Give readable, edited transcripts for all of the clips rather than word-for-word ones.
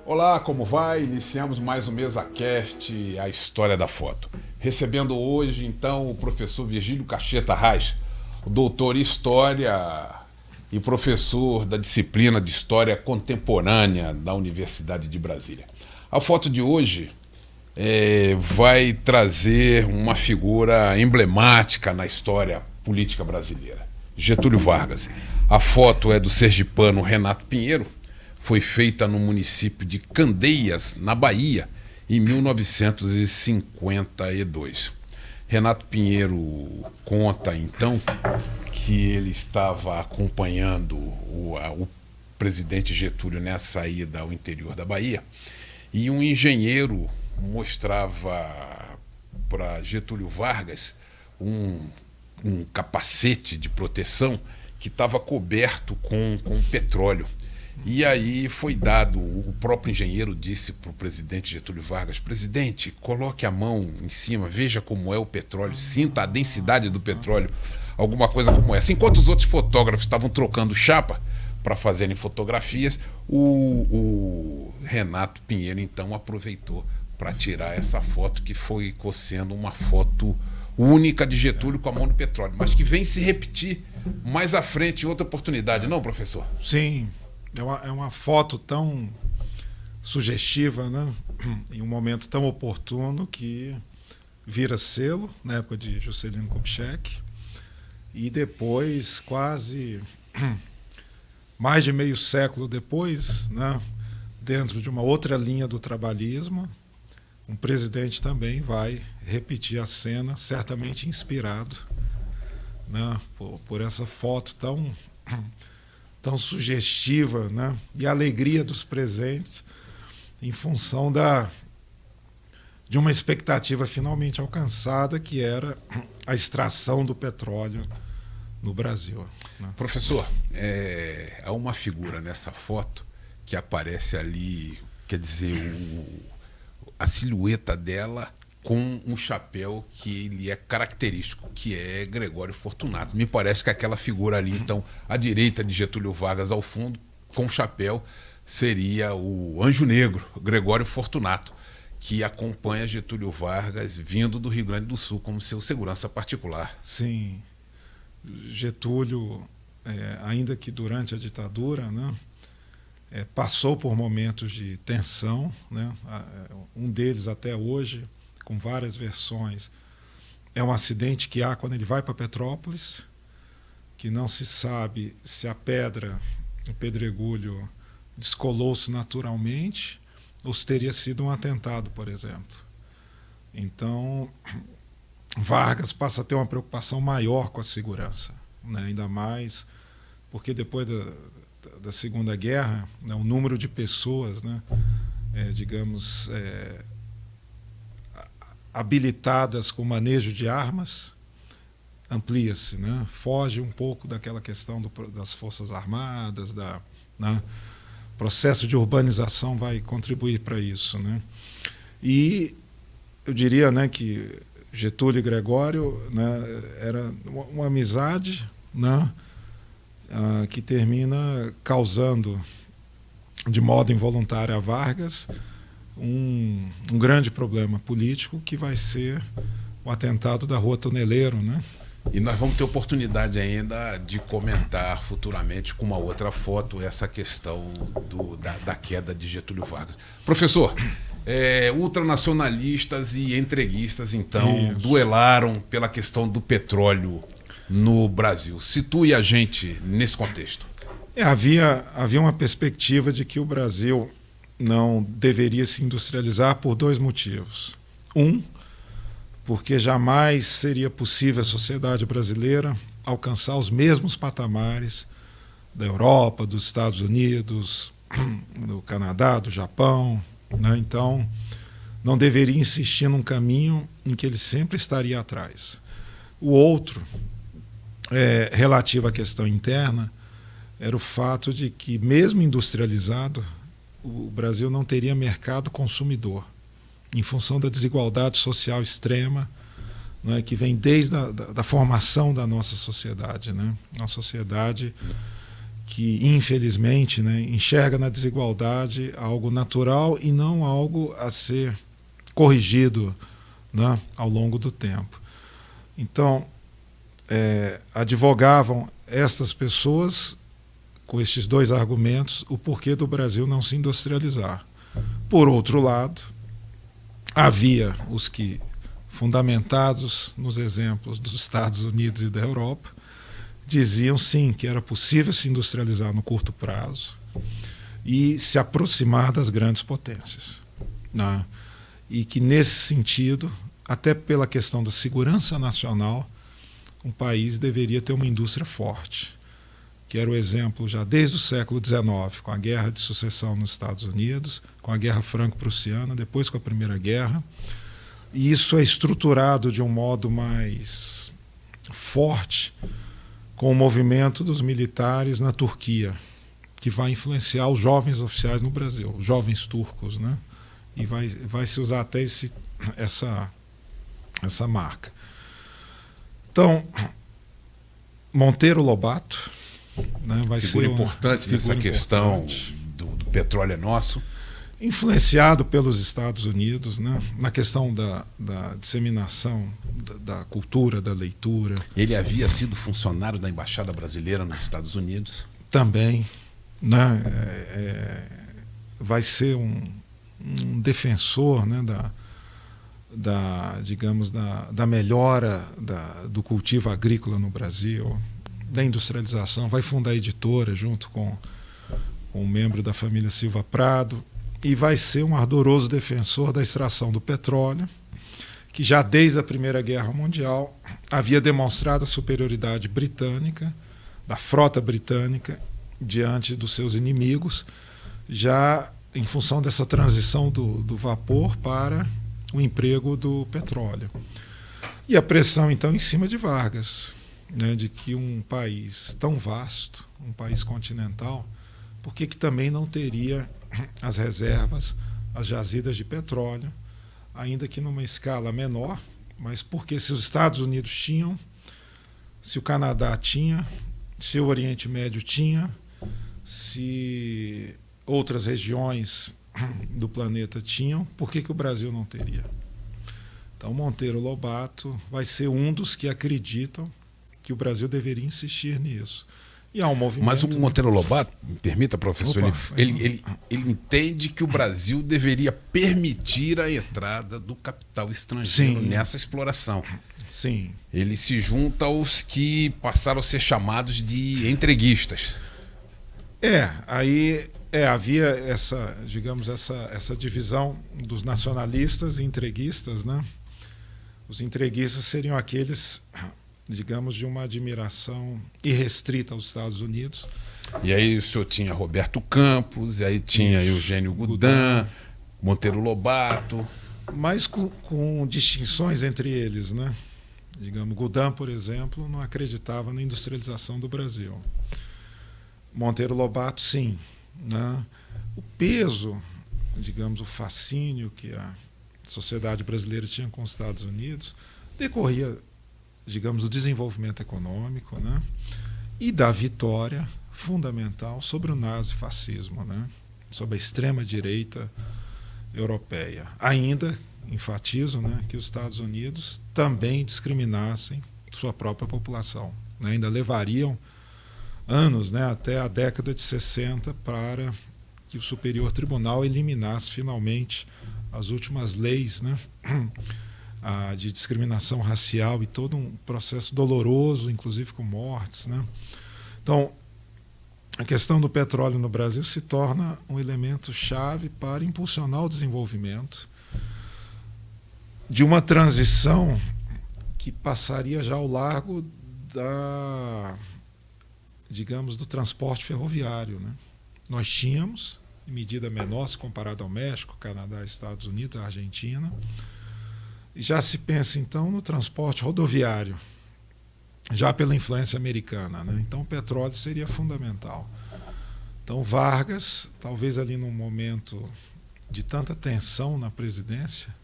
Olá, como vai? Iniciamos mais um MesaCast, a história da foto. Recebendo hoje, então, o professor Virgílio Cacheta Reis, o doutor em História e professor da disciplina de História Contemporânea da Universidade de Brasília. A foto de hoje vai trazer uma figura emblemática na história política brasileira, Getúlio Vargas. A foto é do sergipano Renato Pinheiro. Foi feita no município de Candeias, na Bahia, em 1952. Renato Pinheiro conta, então, que ele estava acompanhando o presidente Getúlio nessa ida ao interior da Bahia, e um engenheiro mostrava para Getúlio Vargas um capacete de proteção que estava coberto com petróleo. E aí foi dado, o próprio engenheiro disse para o presidente Getúlio Vargas: presidente, coloque a mão em cima, veja como é o petróleo, sinta a densidade do petróleo, alguma coisa como essa. Enquanto os outros fotógrafos estavam trocando chapa para fazerem fotografias, o Renato Pinheiro então aproveitou para tirar essa foto, que ficou sendo uma foto única de Getúlio com a mão no petróleo, mas que vem se repetir mais à frente em outra oportunidade, não, professor? Sim. É uma foto tão sugestiva, né? Em um momento tão oportuno, que vira selo na época de Juscelino Kubitschek, e depois, quase mais de meio século depois, né? Dentro de uma outra linha do trabalhismo, um presidente também vai repetir a cena, certamente inspirado, né? Por essa foto tão sugestiva, né? E a alegria dos presentes em função de uma expectativa finalmente alcançada, que era a extração do petróleo no Brasil, né? Professor, há uma figura nessa foto que aparece ali, quer dizer, a silhueta dela com um chapéu que ele é característico, que é Gregório Fortunato. Me parece que aquela figura ali, então, à direita de Getúlio Vargas, ao fundo, com o chapéu, seria o Anjo Negro, Gregório Fortunato, que acompanha Getúlio Vargas vindo do Rio Grande do Sul como seu segurança particular. Sim. Getúlio, ainda que durante a ditadura, né, passou por momentos de tensão, né, um deles até hoje, com várias versões, é um acidente que há quando ele vai para Petrópolis, que não se sabe se a pedra, o pedregulho, descolou-se naturalmente ou se teria sido um atentado, por exemplo. Então, Vargas passa a ter uma preocupação maior com a segurança, né? Ainda mais porque depois da Segunda Guerra, né, o número de pessoas, né, habilitadas com manejo de armas amplia-se, né? Foge um pouco daquela questão das Forças Armadas, né? O processo de urbanização vai contribuir para isso, né? E eu diria, né, que Getúlio e Gregório, né, era uma amizade, né, que termina causando de modo involuntário a Vargas um grande problema político, que vai ser o atentado da Rua Toneleiro, né? E nós vamos ter oportunidade ainda de comentar futuramente com uma outra foto essa questão da queda de Getúlio Vargas. Professor, ultranacionalistas e entreguistas, então, duelaram pela questão do petróleo no Brasil. Situe a gente nesse contexto. Havia uma perspectiva de que o Brasil não deveria se industrializar por dois motivos. Porque jamais seria possível a sociedade brasileira alcançar os mesmos patamares da Europa, dos Estados Unidos, do Canadá, do Japão, né? Então não deveria insistir num caminho em que ele sempre estaria atrás. O outro, relativo à questão interna, era o fato de que, mesmo industrializado, o Brasil não teria mercado consumidor, em função da desigualdade social extrema, né, que vem desde a formação da nossa sociedade, né? Uma sociedade que, infelizmente, né, enxerga na desigualdade algo natural e não algo a ser corrigido, né, ao longo do tempo. Então, advogavam estas pessoas, com estes dois argumentos, o porquê do Brasil não se industrializar. Por outro lado, havia os que, fundamentados nos exemplos dos Estados Unidos e da Europa, diziam sim que era possível se industrializar no curto prazo e se aproximar das grandes potências, né? E que, nesse sentido, até pela questão da segurança nacional, um país deveria ter uma indústria forte, que era o exemplo já desde o século XIX, com a Guerra de Sucessão nos Estados Unidos, com a Guerra Franco-Prussiana, depois com a Primeira Guerra. E isso é estruturado de um modo mais forte com o movimento dos militares na Turquia, que vai influenciar os jovens oficiais no Brasil, os jovens turcos, né? E vai se usar até essa marca. Então, Monteiro Lobato, né, vai figura ser importante nessa questão do petróleo é nosso. Influenciado pelos Estados Unidos, né, na questão da disseminação da cultura, da leitura. Ele havia sido funcionário da Embaixada Brasileira nos Estados Unidos. Também, né, vai ser um defensor, né, digamos, da melhora do cultivo agrícola no Brasil, da industrialização. Vai fundar a editora junto com um membro da família Silva Prado, e vai ser um ardoroso defensor da extração do petróleo, que já desde a Primeira Guerra Mundial havia demonstrado a superioridade britânica, da frota britânica, diante dos seus inimigos, já em função dessa transição do vapor para o emprego do petróleo. E a pressão, então, em cima de Vargas, né, de que um país tão vasto, um país continental, por que também não teria as reservas, as jazidas de petróleo, ainda que numa escala menor, mas porque se os Estados Unidos tinham, se o Canadá tinha, se o Oriente Médio tinha, se outras regiões do planeta tinham, por que o Brasil não teria? Então, Monteiro Lobato vai ser um dos que acreditam que o Brasil deveria insistir nisso. E há um movimento... Mas o Monteiro Lobato, me permita, professor, ele entende que o Brasil deveria permitir a entrada do capital estrangeiro nessa exploração. Sim. Ele se junta aos que passaram a ser chamados de entreguistas. Aí havia essa divisão dos nacionalistas e entreguistas, né? Os entreguistas seriam aqueles, digamos, de uma admiração irrestrita aos Estados Unidos. E aí o senhor tinha Roberto Campos, e aí tinha Eugênio Goudin, Monteiro Lobato. Mas com distinções entre eles, né? Digamos, Goudin, por exemplo, não acreditava na industrialização do Brasil. Monteiro Lobato, sim, né? O peso, digamos, o fascínio que a sociedade brasileira tinha com os Estados Unidos decorria, digamos, do desenvolvimento econômico, né? E da vitória fundamental sobre o nazifascismo, né? Sobre a extrema-direita europeia. Ainda, enfatizo, né, que os Estados Unidos também discriminassem sua própria população, né? Ainda levariam anos, né, até a década de 60 para que o Superior Tribunal eliminasse finalmente as últimas leis, né, de discriminação racial, e todo um processo doloroso, inclusive com mortes, né? Então, a questão do petróleo no Brasil se torna um elemento chave para impulsionar o desenvolvimento de uma transição que passaria já ao largo digamos, do transporte ferroviário, né? nós tínhamos, em medida menor se comparado ao México, Canadá, Estados Unidos, a Argentina. E já se pensa, então, no transporte rodoviário, já pela influência americana, né? Então o petróleo seria fundamental. Então Vargas, talvez ali num momento de tanta tensão na presidência,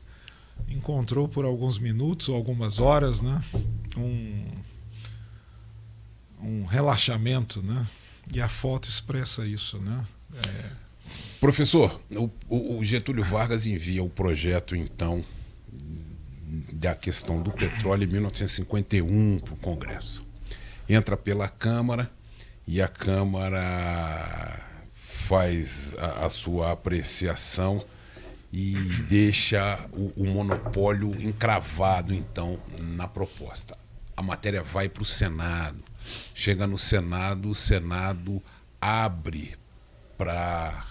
encontrou por alguns minutos ou algumas horas, né, um relaxamento, né? E a foto expressa isso, né? Professor, o Getúlio Vargas envia o projeto, então, da questão do petróleo em 1951 para o Congresso. Entra pela Câmara e a Câmara faz a sua apreciação e deixa o monopólio encravado, então, na proposta. A matéria vai para o Senado. Chega no Senado, o Senado abre para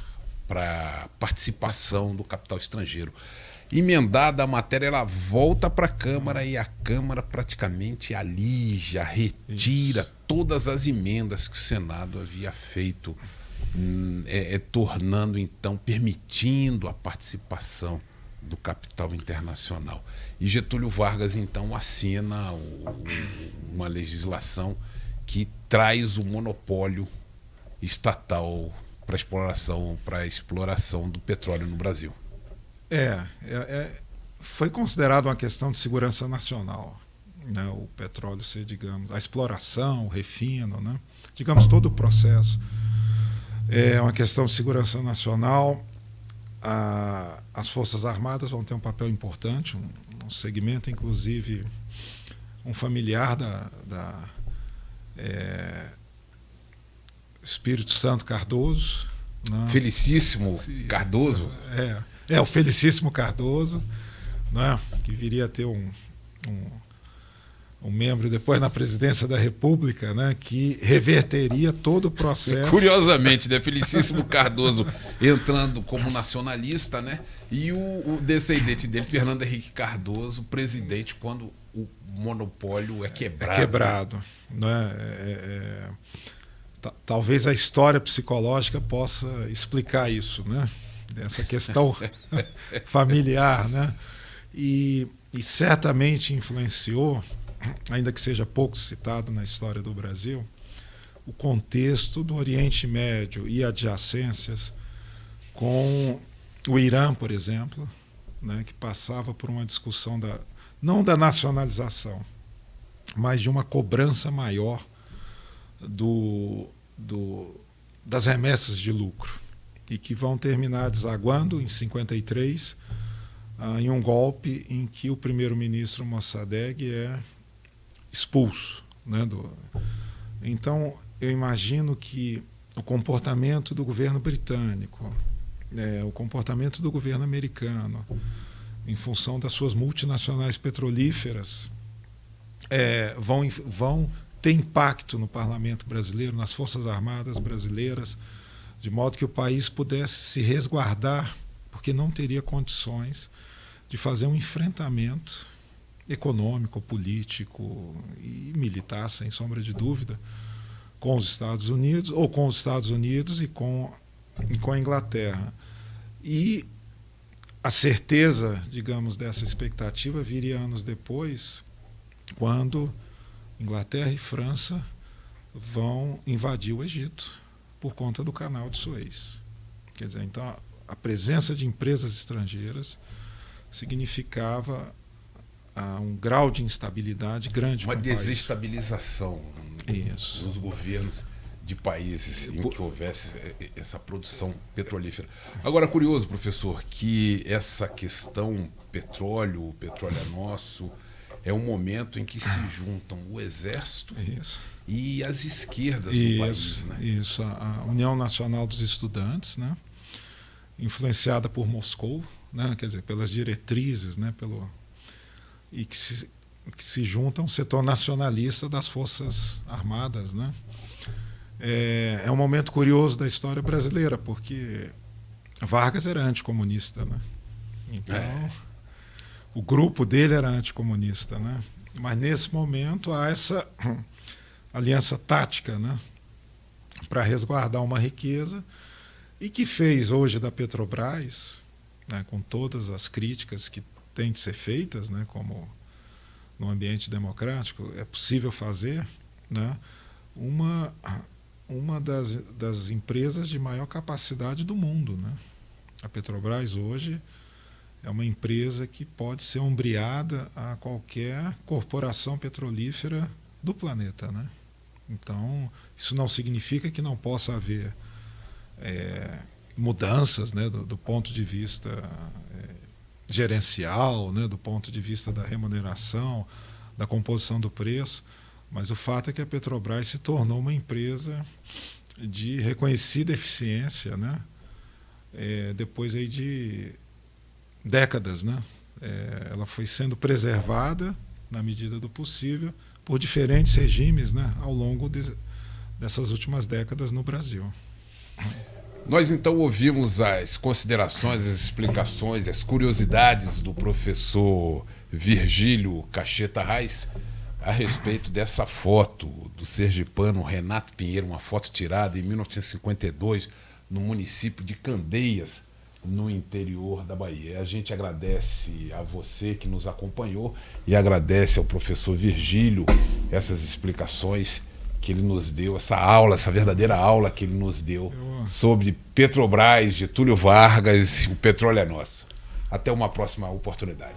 participação do capital estrangeiro. Emendada a matéria, ela volta para a Câmara e a Câmara praticamente alija, retira todas as emendas que o Senado havia feito, tornando, então, permitindo a participação do capital internacional. E Getúlio Vargas, então, assina uma legislação que traz o monopólio estatal para a exploração do petróleo no Brasil. Foi considerado uma questão de segurança nacional, né? O petróleo ser, digamos, a exploração, o refino, né? Digamos, todo o processo é uma questão de segurança nacional. As Forças Armadas vão ter um papel importante, um segmento, inclusive, um familiar da Espírito Santo Cardoso, né? Felicíssimo Cardoso. O Felicíssimo Cardoso, né? Que viria a ter um membro depois na presidência da República, né? Que reverteria todo o processo. Curiosamente, né? Felicíssimo Cardoso entrando como nacionalista, né? E o descendente dele, Fernando Henrique Cardoso, presidente quando o monopólio é quebrado. É quebrado, né? Talvez a história psicológica possa explicar isso, né? Essa questão familiar, né? E certamente influenciou, ainda que seja pouco citado na história do Brasil, o contexto do Oriente Médio e adjacências com o Irã, por exemplo, né? Que passava por uma discussão não da nacionalização, mas de uma cobrança maior das remessas de lucro, e que vão terminar desaguando em 53 em um golpe em que o primeiro-ministro Mossadegh é expulso, né, Então, eu imagino que o comportamento do governo britânico, o comportamento do governo americano, em função das suas multinacionais petrolíferas, vão ter impacto no parlamento brasileiro, nas Forças Armadas brasileiras, de modo que o país pudesse se resguardar, porque não teria condições de fazer um enfrentamento econômico, político e militar, sem sombra de dúvida, com os Estados Unidos, ou com os Estados Unidos e com a Inglaterra. E a certeza, digamos, dessa expectativa viria anos depois, quando Inglaterra e França vão invadir o Egito por conta do Canal de Suez. Quer dizer, então, a presença de empresas estrangeiras significava um grau de instabilidade grande. Uma desestabilização nos governos de países em que houvesse essa produção petrolífera. Agora, curioso, professor, que essa questão o petróleo é nosso, é um momento em que se juntam o Exército e as esquerdas do país. Né? Isso, a União Nacional dos Estudantes, né? Influenciada por Moscou, né? Quer dizer, pelas diretrizes, né? E que se juntam ao setor nacionalista das Forças Armadas. Né? É um momento curioso da história brasileira, porque Vargas era anticomunista. Né? Então, o grupo dele era anticomunista. Né? Mas, nesse momento, há essa aliança tática, né? Para resguardar uma riqueza e que fez hoje da Petrobras, né, com todas as críticas que têm de ser feitas, né, como no ambiente democrático é possível fazer, né, uma das empresas de maior capacidade do mundo, né? A Petrobras hoje é uma empresa que pode ser ombreada a qualquer corporação petrolífera do planeta, né? Então, isso não significa que não possa haver mudanças, né, do ponto de vista gerencial, né, do ponto de vista da remuneração, da composição do preço, mas o fato é que a Petrobras se tornou uma empresa de reconhecida eficiência, né, depois aí de décadas, né? Ela foi sendo preservada, na medida do possível, por diferentes regimes, né, ao longo dessas últimas décadas no Brasil. Nós então ouvimos as considerações, as explicações, as curiosidades do professor Virgílio Cacheta Reis a respeito dessa foto do sergipano Renato Pinheiro, uma foto tirada em 1952 no município de Candeias, no interior da Bahia. A gente agradece a você que nos acompanhou e agradece ao professor Virgílio essas explicações que ele nos deu, essa aula, essa verdadeira aula que ele nos deu sobre Petrobras, Getúlio Vargas, o petróleo é nosso. Até uma próxima oportunidade.